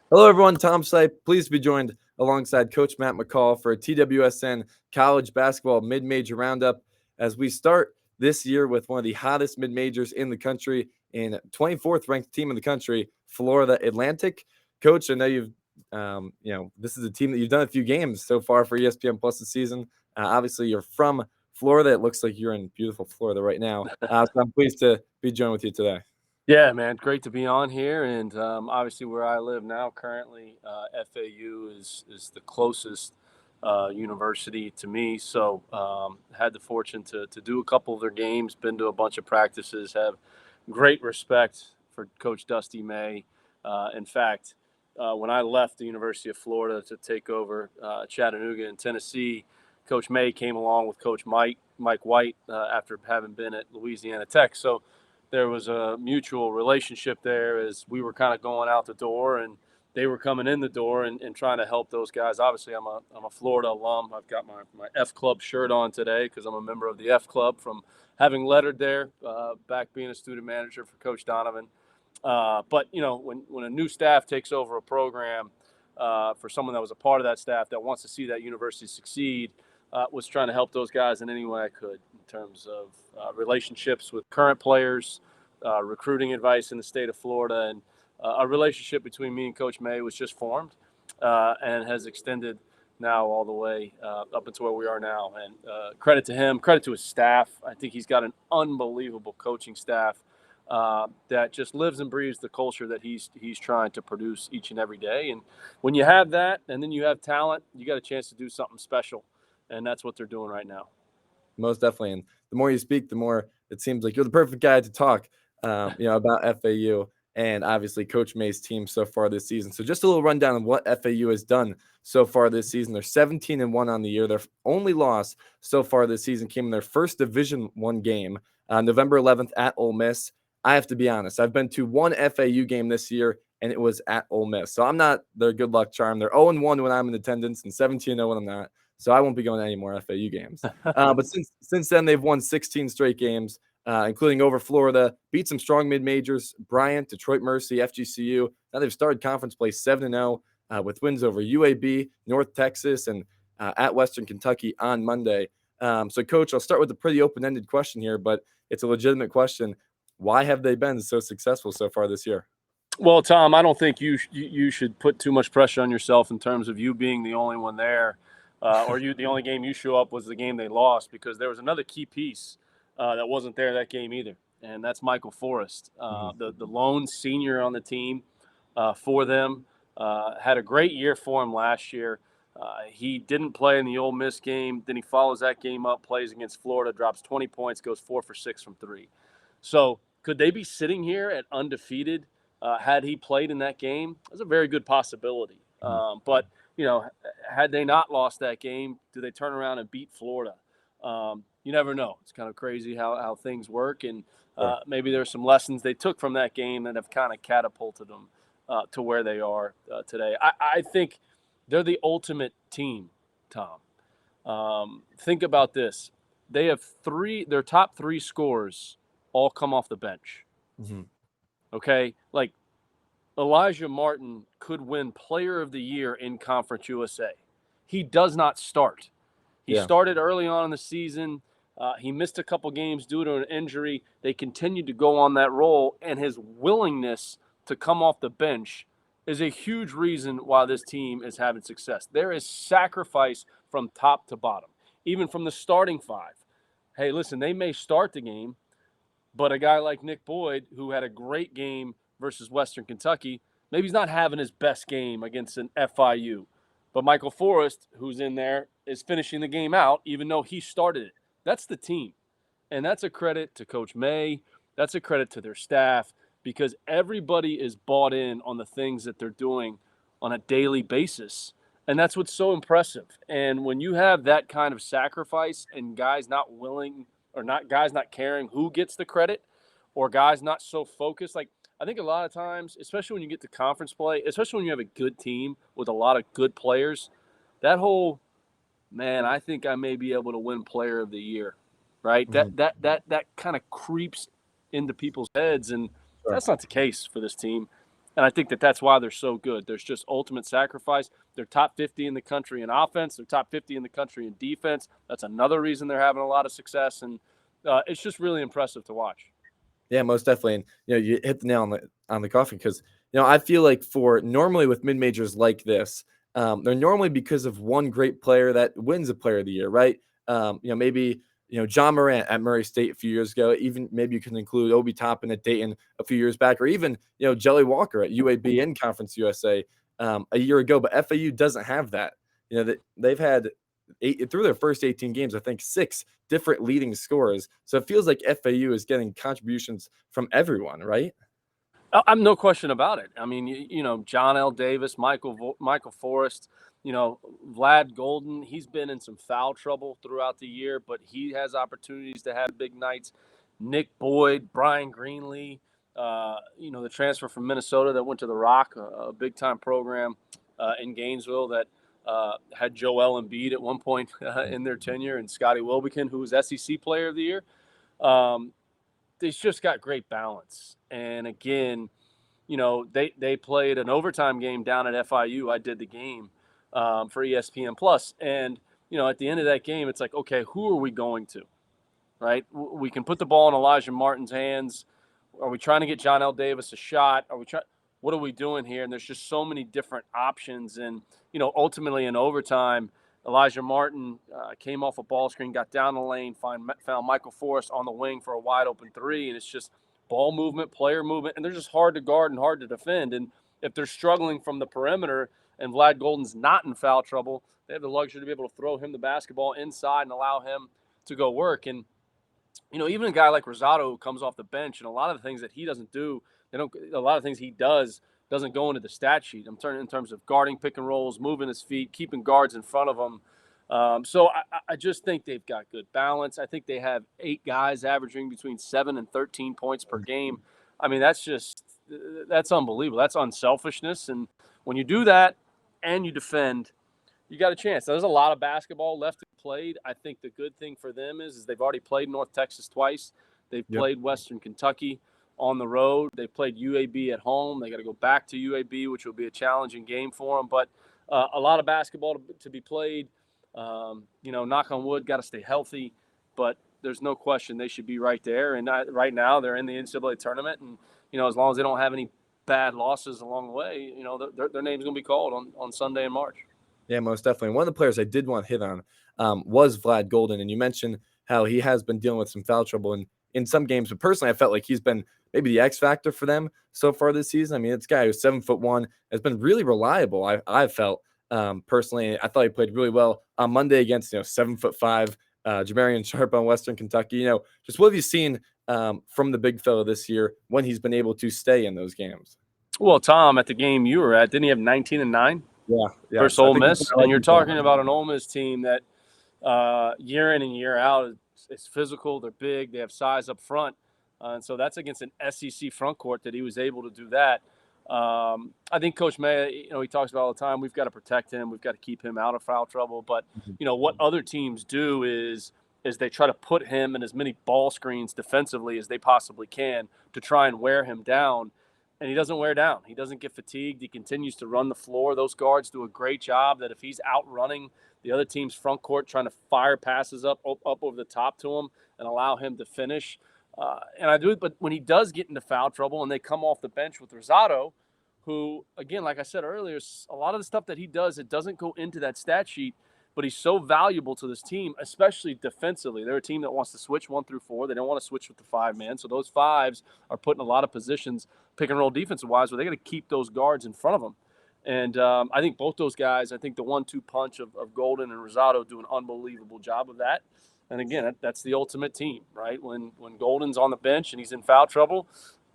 Hello, everyone. Tom Seipp, pleased to be joined alongside Coach Matt McCall for a TWSN College Basketball Mid-Major Roundup as we start this year with one of the hottest mid-majors in the country and 24th ranked team in the country, Florida Atlantic. Coach, I know this is a team that you've done a few games so far for ESPN Plus this season. Obviously, you're from Florida. It looks like you're in beautiful Florida right now. So I'm pleased to be joined with you today. Yeah, man, great to be on here, and obviously where I live now, currently, FAU is the closest university to me. So had the fortune to do a couple of their games, been to a bunch of practices, have great respect for Coach Dusty May. In fact, when I left the University of Florida to take over Chattanooga in Tennessee, Coach May came along with Coach Mike White after having been at Louisiana Tech. So there was a mutual relationship there as we were kind of going out the door and they were coming in the door and trying to help those guys. Obviously, I'm a Florida alum. I've got my F Club shirt on today because I'm a member of the F Club from having lettered there back being a student manager for Coach Donovan. But, when a new staff takes over a program for someone that was a part of that staff that wants to see that university succeed, was trying to help those guys in any way I could in terms of relationships with current players, recruiting advice in the state of Florida, and a relationship between me and Coach May was just formed and has extended now all the way up into where we are now. And credit to him, credit to his staff. I think he's got an unbelievable coaching staff that just lives and breathes the culture that he's trying to produce each and every day. And when you have that, and then you have talent, you got a chance to do something special, and that's what they're doing right now. Most definitely. And the more you speak, the more it seems like you're the perfect guy to talk, about FAU and obviously Coach May's team so far this season. So just a little rundown of what FAU has done so far this season. They're 17-1 on the year. Their only loss so far this season came in their first Division I game, November 11th at Ole Miss. I have to be honest. I've been to one FAU game this year, and it was at Ole Miss. So I'm not their good luck charm. They're 0-1 when I'm in attendance and 17-0 when I'm not. So I won't be going to any more FAU games. But since then, they've won 16 straight games, including over Florida, beat some strong mid-majors, Bryant, Detroit Mercy, FGCU. Now they've started conference play 7-0 with wins over UAB, North Texas, and at Western Kentucky on Monday. So, Coach, I'll start with a pretty open-ended question here, but it's a legitimate question. Why have they been so successful so far this year? Well, Tom, I don't think you should put too much pressure on yourself in terms of you being the only one there, or the only game you show up was the game they lost, because there was another key piece that wasn't there that game either, and that's Michael Forrest, the lone senior on the team for them. Had a great year for him last year. He didn't play in the Ole Miss game. Then he follows that game up, plays against Florida, drops 20 points, goes 4 for 6 from three. So could they be sitting here at undefeated? Had he played in that game, that's a very good possibility. But had they not lost that game, do they turn around and beat Florida? You never know. It's kind of crazy how things work, and maybe there's some lessons they took from that game that have kind of catapulted them to where they are today. I think they're the ultimate team, Tom. Think about this. They have their top three scorers all come off the bench. Mm-hmm. Okay, like Elijah Martin could win Player of the Year in Conference USA. He does not start. He started early on in the season. He missed a couple games due to an injury. They continued to go on that roll, and his willingness to come off the bench is a huge reason why this team is having success. There is sacrifice from top to bottom, even from the starting five. Hey, listen, they may start the game, but a guy like Nick Boyd, who had a great game versus Western Kentucky, maybe he's not having his best game against an FIU. But Michael Forrest, who's in there, is finishing the game out, even though he started it. That's the team. And that's a credit to Coach May. That's a credit to their staff, because everybody is bought in on the things that they're doing on a daily basis. And that's what's so impressive. And when you have that kind of sacrifice and guys not willing, or not guys not caring who gets the credit, or guys not so focused. Like, I think a lot of times, especially when you get to conference play, especially when you have a good team with a lot of good players, that whole, man, I think I may be able to win Player of the Year, right? Mm-hmm. That kind of creeps into people's heads, and Sure. that's not the case for this team. And I think that that's why they're so good. There's just ultimate sacrifice. They're top 50 in the country in offense. They're top 50 in the country in defense. That's another reason they're having a lot of success. And it's just really impressive to watch. Yeah, most definitely. And you hit the nail on the coffin because I feel like for normally with mid majors like this, they're normally because of one great player that wins a Player of the Year, right? Maybe John Morant at Murray State a few years ago. Even maybe you can include Obi Toppin at Dayton a few years back, or even Jelly Walker at UAB in Conference USA a year ago. But FAU doesn't have that. They've had through their first 18 games, I think 6 different leading scorers. So it feels like FAU is getting contributions from everyone, right? I'm no question about it. I mean, John L. Davis, Michael Forrest, Vlad Golden. He's been in some foul trouble throughout the year, but he has opportunities to have big nights. Nick Boyd, Brian Greenlee, the transfer from Minnesota that went to the Rock, a big time program in Gainesville that had Joel Embiid at one point in their tenure, and Scotty Wilbekin, who was SEC Player of the Year. They've just got great balance. And again, they played an overtime game down at FIU. I did the game for ESPN Plus, and at the end of that game, it's like, okay, who are we going to? Right? We can put the ball in Elijah Martin's hands. Are we trying to get John L. Davis a shot? What are we doing here? And there's just so many different options. And ultimately in overtime, Elijah Martin came off a ball screen, got down the lane, found Michael Forrest on the wing for a wide open 3, and it's just ball movement, player movement, and they're just hard to guard and hard to defend. And if they're struggling from the perimeter and Vlad Golden's not in foul trouble, they have the luxury to be able to throw him the basketball inside and allow him to go work. And even a guy like Rosado who comes off the bench, and a lot of the things that he doesn't do, a lot of things he doesn't go into the stat sheet. I'm turning in terms of guarding pick and rolls, moving his feet, keeping guards in front of him. So I just think they've got good balance. I think they have 8 guys averaging between 7 and 13 points per game. I mean, that's unbelievable. That's unselfishness. And when you do that and you defend, you got a chance. There's a lot of basketball left to be played. I think the good thing for them is they've already played North Texas twice. They've played Western Kentucky on the road. They've played UAB at home. They got to go back to UAB, which will be a challenging game for them. But a lot of basketball to be played. Knock on wood, got to stay healthy. But there's no question they should be right there. And right now they're in the NCAA tournament. And, as long as they don't have any bad losses along the way, their name's going to be called on Sunday in March. Yeah, most definitely. One of the players I did want to hit on was Vlad Golden. And you mentioned how he has been dealing with some foul trouble in some games. But personally, I felt like he's been maybe the X factor for them so far this season. I mean, this guy who's 7'1" has been really reliable. I've felt personally. I thought he played really well on Monday against 7'5" Jamarian Sharp on Western Kentucky. Just what have you seen from the big fella this year when he's been able to stay in those games? Well, Tom, at the game you were at, didn't he have 19 and 9? Yeah, versus Ole Miss, and you're talking about an Ole Miss team that year in and year out is physical. They're big. They have size up front, and so that's against an SEC front court that he was able to do that. I think Coach May, he talks about all the time. We've got to protect him. We've got to keep him out of foul trouble. But what other teams do is they try to put him in as many ball screens defensively as they possibly can to try and wear him down. And he doesn't wear down. He doesn't get fatigued. He continues to run the floor. Those guards do a great job that if he's outrunning the other team's front court, trying to fire passes up over the top to him and allow him to finish. And I do it, but when he does get into foul trouble and they come off the bench with Rosado, who, again, like I said earlier, a lot of the stuff that he does, it doesn't go into that stat sheet, but he's so valuable to this team, especially defensively. They're a team that wants to switch 1 through 4. They don't want to switch with the 5-man. So those 5s are put in a lot of positions, pick and roll defensive wise, where they got to keep those guards in front of them. And I think both those guys, I think the 1-2 punch of Golden and Rosado do an unbelievable job of that. And again, that's the ultimate team, right? When Golden's on the bench and he's in foul trouble,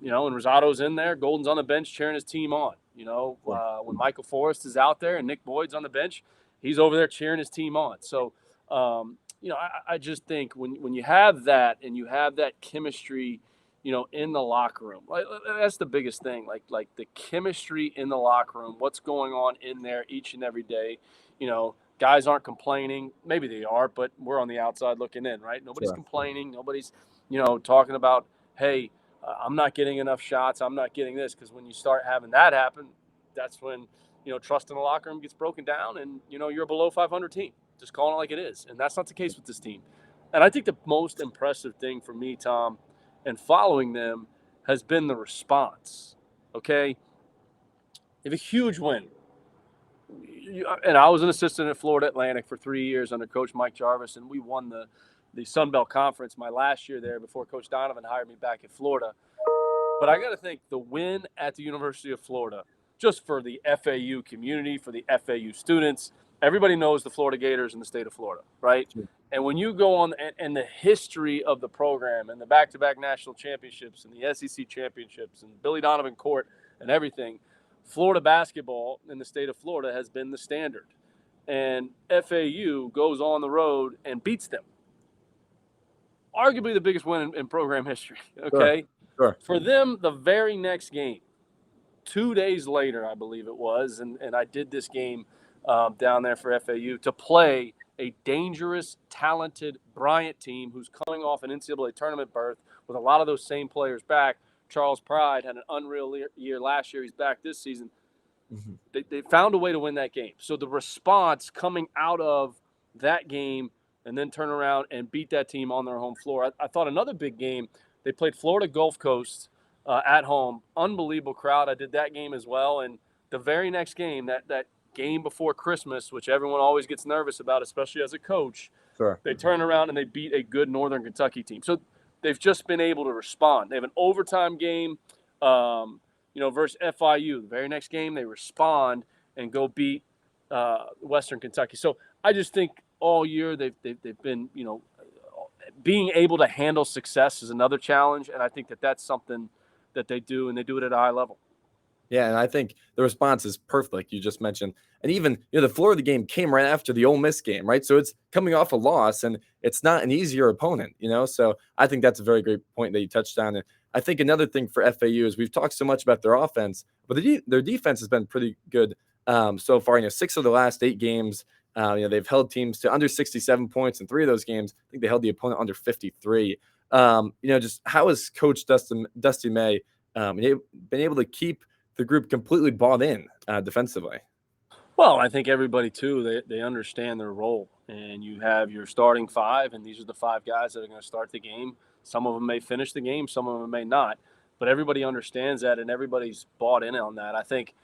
and Rosado's in there, Golden's on the bench cheering his team on. When Michael Forrest is out there and Nick Boyd's on the bench, he's over there cheering his team on. So, I just think when you have that and you have that chemistry, in the locker room, that's the biggest thing. Like the chemistry in the locker room, what's going on in there each and every day. Guys aren't complaining. Maybe they are, but we're on the outside looking in, right? Nobody's complaining. Nobody's, talking about, hey, I'm not getting enough shots. I'm not getting this. Because when you start having that happen, that's when, trust in the locker room gets broken down and, you're a below 500 team. Just calling it like it is. And that's not the case with this team. And I think the most impressive thing for me, Tom, and following them has been the response. Okay? They have a huge win. And I was an assistant at Florida Atlantic for 3 years under Coach Mike Jarvis, and we won the Sun Belt Conference my last year there before Coach Donovan hired me back at Florida. But I got to think the win at the University of Florida, just for the FAU community, for the FAU students, everybody knows the Florida Gators in the state of Florida, right? Sure. And when you go on and the history of the program and the back-to-back national championships and the SEC championships and Billy Donovan Court and everything, Florida basketball in the state of Florida has been the standard. And FAU goes on the road and beats them. Arguably the biggest win in program history, okay? Sure. For them, the very next game, 2 days later, I believe it was, and I did this game down there for FAU to play a dangerous, talented Bryant team who's coming off an NCAA tournament berth with a lot of those same players back. Charles Pride had an unreal year last year. He's back this season. Mm-hmm. They found a way to win that game. So the response coming out of that game and then turn around and beat that team on their home floor. I thought another big game, they played Florida Gulf Coast at home. Unbelievable crowd. I did that game as well. And the very next game, that game before Christmas, which everyone always gets nervous about, especially as a coach, Sure. They turn around and they beat a good Northern Kentucky team. So they've just been able to respond. They have an overtime game, versus FIU. The very next game, they respond and go beat Western Kentucky. So I just think all year they've been, being able to handle success is another challenge, and I think that's something that they do, and they do it at a high level. Yeah, and I think the response is perfect, like you just mentioned. And even, the Florida game came right after the Ole Miss game, right? So it's coming off a loss, and it's not an easier opponent, So I think that's a very great point that you touched on. And I think another thing for FAU is we've talked so much about their offense, but their defense has been pretty good so far. 6 of the last 8 games, they've held teams to under 67 points in 3 of those games. I think they held the opponent under 53. Just how has Coach Dusty May been able to keep the group completely bought in defensively? Well, I think everybody too, they understand their role, and you have your starting 5, and these are the 5 guys that are going to start the game. Some of them may finish the game, some of them may not, but everybody understands that, and everybody's bought in on that. I think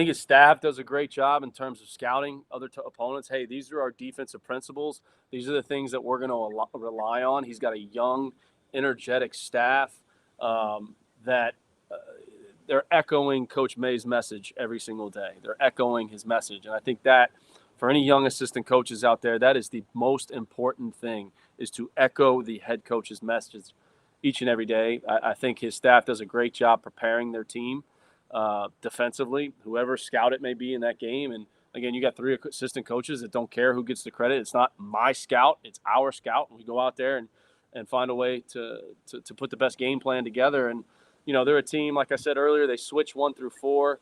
his staff does a great job in terms of scouting other opponents. Hey, these are our defensive principles. These are the things that we're going to rely on. He's got a young, energetic staff that they're echoing Coach May's message every single day. They're echoing his message. And I think that for any young assistant coaches out there, that is the most important thing, is to echo the head coach's message each and every day. I think his staff does a great job preparing their team defensively, whoever scout it may be in that game. And again, you got 3 assistant coaches that don't care who gets the credit. It's not my scout, it's our scout. And we go out there and find a way to put the best game plan together. And they're a team, like I said earlier, they switch 1 through 4.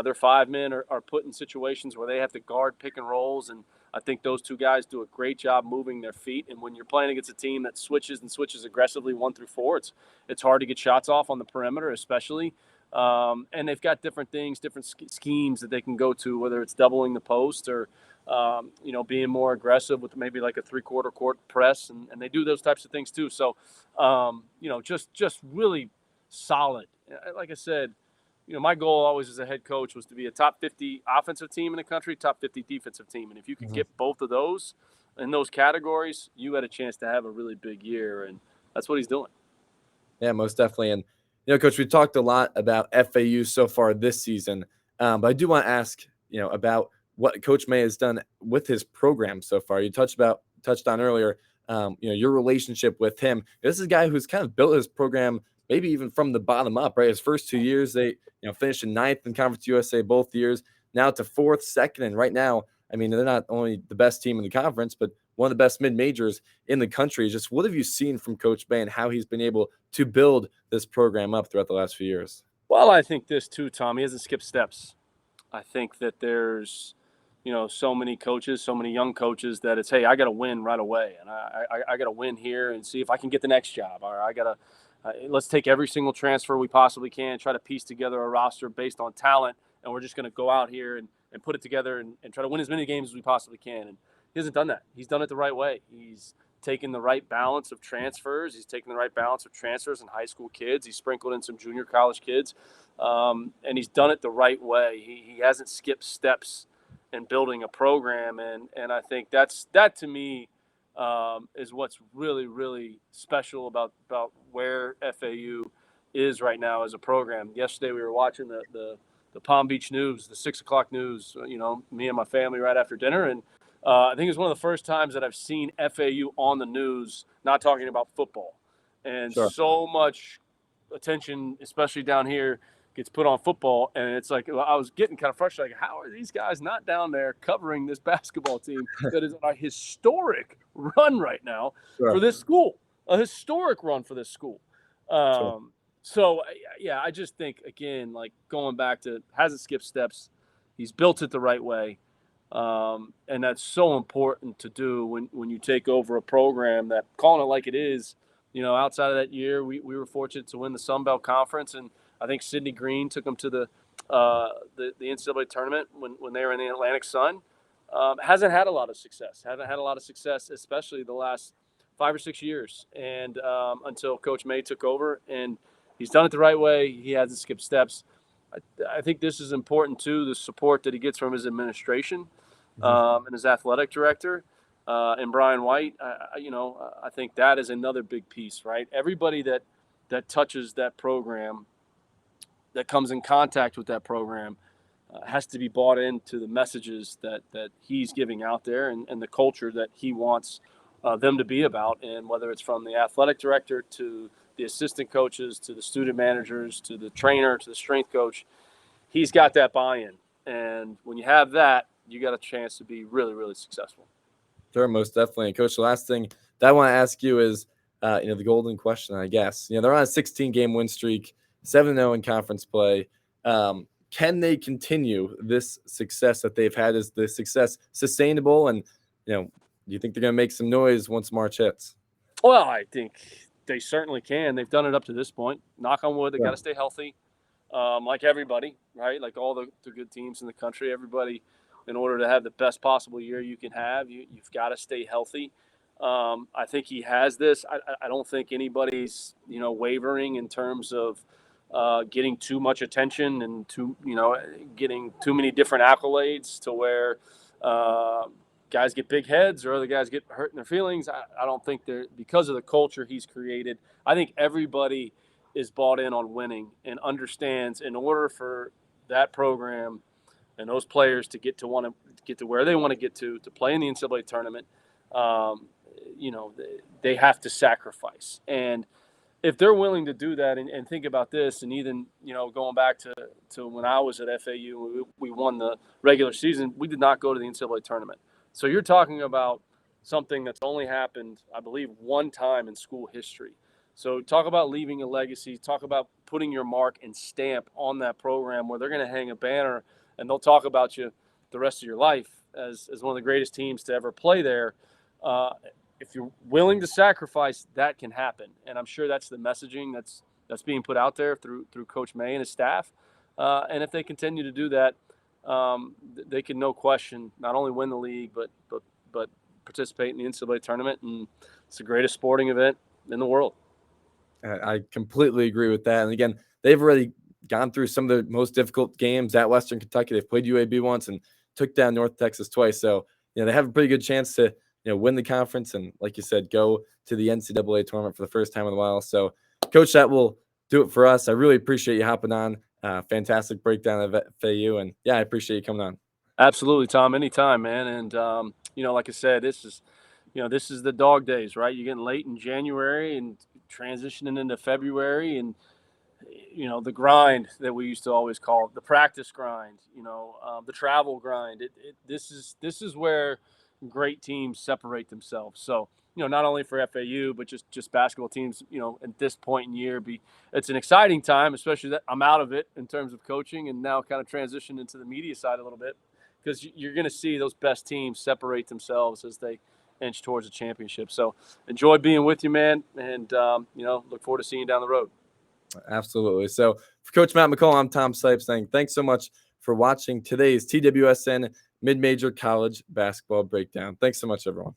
Their 5 men are put in situations where they have to guard pick and rolls. And I think those 2 guys do a great job moving their feet. And when you're playing against a team that switches aggressively 1 through 4, it's hard to get shots off on the perimeter, especially. And they've got different things, different schemes that they can go to, whether it's doubling the post or, being more aggressive with maybe like a 3/4 court press. And they do those types of things too. So, just really solid. Like I said, my goal always as a head coach was to be a top 50 offensive team in the country, top 50 defensive team. And if you could get both of those in those categories, you had a chance to have a really big year. And that's what he's doing. Yeah, most definitely. And, Coach, we talked a lot about FAU so far this season, but I do want to ask, about what Coach May has done with his program so far. You touched on earlier, your relationship with him. This is a guy who's kind of built his program maybe even from the bottom up, right? His first 2 years, they finished in 9th in Conference USA both years, now to 4th, 2nd, and right now, they're not only the best team in the conference, but one of the best mid-majors in the country. Just what have you seen from Coach May and how he's been able to build this program up throughout the last few years? Well, I think this too, Tom. He hasn't skipped steps. I think that there's, so many coaches, so many young coaches that it's, hey, I got to win right away, and I got to win here and see if I can get the next job, or I got to let's take every single transfer we possibly can, try to piece together a roster based on talent, and we're just going to go out here and put it together and try to win as many games as we possibly can. And he hasn't done that. He's done it the right way. He's taken the right balance of transfers. He's taken the right balance of transfers and high school kids. He's sprinkled in some junior college kids, and he's done it the right way. He hasn't skipped steps in building a program, and I think that to me is what's really, really special about where FAU is right now as a program. Yesterday we were watching the Palm Beach news, the 6 o'clock news, me and my family right after dinner. And I think it's one of the first times that I've seen FAU on the news, not talking about football. And Sure. so much attention, especially down here, gets put on football. And it's like, I was getting kind of frustrated. Like, how are these guys not down there covering this basketball team that is on a historic run right now for this school, a historic run for this school. So, yeah, I just think, again, like going back to hasn't skipped steps. He's built it the right way. And that's so important to do when you take over a program that, calling it like it is, outside of that year, we were fortunate to win the Sun Belt Conference. And I think Sidney Green took them to the NCAA tournament when they were in the Atlantic Sun. Hasn't had a lot of success. Haven't had a lot of success, especially the last 5 or 6 years. And until Coach May took over, and he's done it the right way. He hasn't skipped steps. I think this is important too, the support that he gets from his administration and his athletic director and Brian White. I think that is another big piece, right? Everybody that touches that program, that comes in contact with that program, has to be bought into the messages that he's giving out there and the culture that he wants them to be about. And whether it's from the athletic director to the assistant coaches to the student managers to the trainer to the strength coach, he's got that buy-in. And when you have that, you got a chance to be really, really successful. Sure, most definitely. And Coach, the last thing that I want to ask you is, the golden question, I guess. They're on a 16-game win streak, 7-0 in conference play. Can they continue this success that they've had? Is the success sustainable? And, do you think they're going to make some noise once March hits? Well, I think they certainly can. They've done it up to this point. Knock on wood, they got to stay healthy. Like everybody, right? Like all the good teams in the country, everybody, in order to have the best possible year you can have, you've got to stay healthy. I think he has this. I don't think anybody's, wavering in terms of getting too much attention and getting too many different accolades to where guys get big heads or other guys get hurt in their feelings. I don't think they're, because of the culture he's created. I think everybody is bought in on winning and understands in order for that program and those players to get to where they want to get to play in the NCAA tournament. They have to sacrifice. And if they're willing to do that and think about this, and even, going back to when I was at FAU, we won the regular season, we did not go to the NCAA tournament. So you're talking about something that's only happened, I believe, one time in school history. So talk about leaving a legacy, talk about putting your mark and stamp on that program where they're going to hang a banner and they'll talk about you the rest of your life as one of the greatest teams to ever play there. If you're willing to sacrifice, that can happen. And I'm sure that's the messaging that's being put out there through Coach May and his staff. And if they continue to do that, they can, no question, not only win the league, but participate in the NCAA tournament. And it's the greatest sporting event in the world. I completely agree with that. And again, they've already gone through some of the most difficult games at Western Kentucky. They've played UAB once and took down North Texas twice. So, they have a pretty good chance to, win the conference and, like you said, go to the NCAA tournament for the first time in a while. So, Coach, that will do it for us. I really appreciate you hopping on. Fantastic breakdown of FAU. And, yeah, I appreciate you coming on. Absolutely, Tom. Anytime, man. And, like I said, this is the dog days, right? You're getting late in January and transitioning into February, and the grind that we used to always call it, the practice grind, the travel grind. This is where great teams separate themselves. So, not only for FAU, but just basketball teams, at this point in year, it's an exciting time, especially that I'm out of it in terms of coaching and now kind of transition into the media side a little bit, because you're going to see those best teams separate themselves as they inch towards a championship. So enjoy being with you, man, and look forward to seeing you down the road. Absolutely. So for Coach Matt McCall, I'm Tom Seipp saying thanks so much for watching today's TWSN Mid-Major College Basketball Breakdown. Thanks so much, everyone.